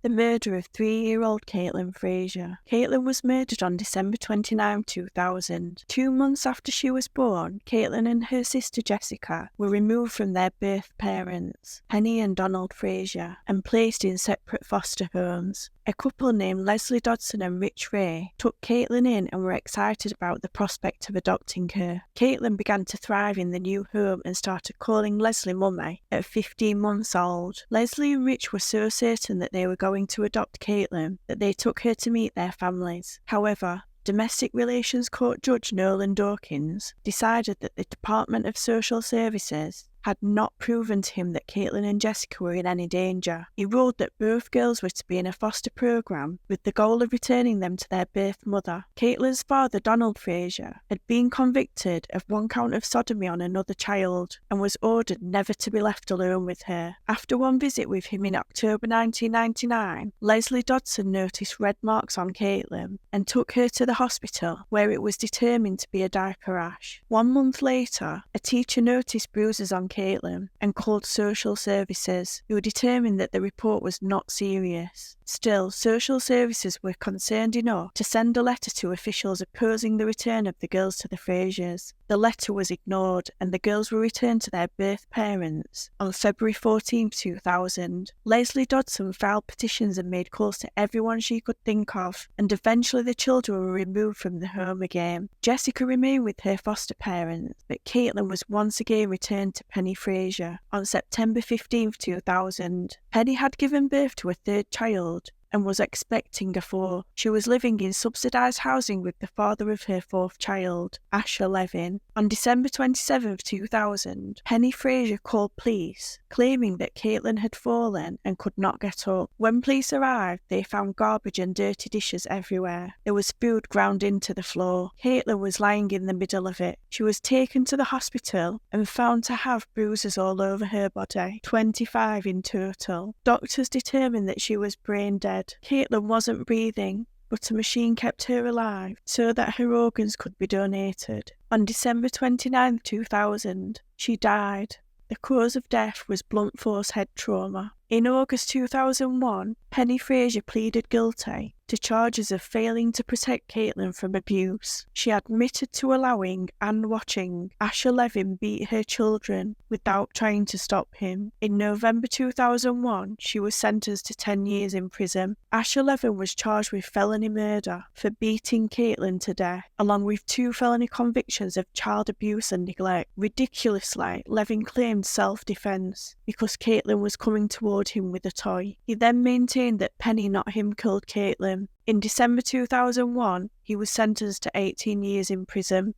The murder of 3-year-old Katelynn Frazier. Katelynn was murdered on December 29, 2000. 2 months after she was born, Katelynn and her sister Jessica were removed from their birth parents, Penny and Donald Frazier, and placed in separate foster homes. A couple named Leslie Dodson and Rich Ray took Katelynn in and were excited about the prospect of adopting her. Katelynn began to thrive in the new home and started calling Leslie Mummy at 15 months old. Leslie and Rich were so certain that they were going to adopt Katelynn that they took her to meet their families. However, Domestic Relations Court Judge Nolan Dawkins decided that the Department of Social Services had not proven to him that Katelynn and Jessica were in any danger. He ruled that both girls were to be in a foster program with the goal of returning them to their birth mother. Katelynn's father, Donald Frazier, had been convicted of 1 count of sodomy on another child and was ordered never to be left alone with her. After one visit with him in October 1999, Leslie Dodson noticed red marks on Katelynn and took her to the hospital, where it was determined to be a diaper rash. 1 month later, a teacher noticed bruises on Katelynn and called social services, who determined that the report was not serious. Still, social services were concerned enough to send a letter to officials opposing the return of the girls to the Fraziers. The letter was ignored and the girls were returned to their birth parents on February 14, 2000. Leslie Dodson filed petitions and made calls to everyone she could think of, and eventually the children were removed from the home again. Jessica remained with her foster parents, but Katelynn was once again returned to Penny Frazier on September 15, 2000. Penny had given birth to a 3rd child and was expecting a 4th. She was living in subsidised housing with the father of her 4th child, Asher Levin. On December 27, 2000, Penny Frazier called police, claiming that Katelynn had fallen and could not get up. When police arrived, they found garbage and dirty dishes everywhere. There was food ground into the floor. Katelynn was lying in the middle of it. She was taken to the hospital and found to have bruises all over her body, 25 in total. Doctors determined that she was brain dead. Katelynn wasn't breathing, but a machine kept her alive so that her organs could be donated. On December 29, 2000, she died. The cause of death was blunt force head trauma. In August 2001, Penny Frazier pleaded guilty to charges of failing to protect Katelynn from abuse. She admitted to allowing and watching Asher Levin beat her children without trying to stop him. In November 2001, she was sentenced to 10 years in prison. Asher Levin was charged with felony murder for beating Katelynn to death, along with 2 felony convictions of child abuse and neglect. Ridiculously, Levin claimed self-defense because Katelynn was coming toward him with a toy. He then maintained that Penny, not him, killed Katelynn. In December 2001, he was sentenced to 18 years in prison.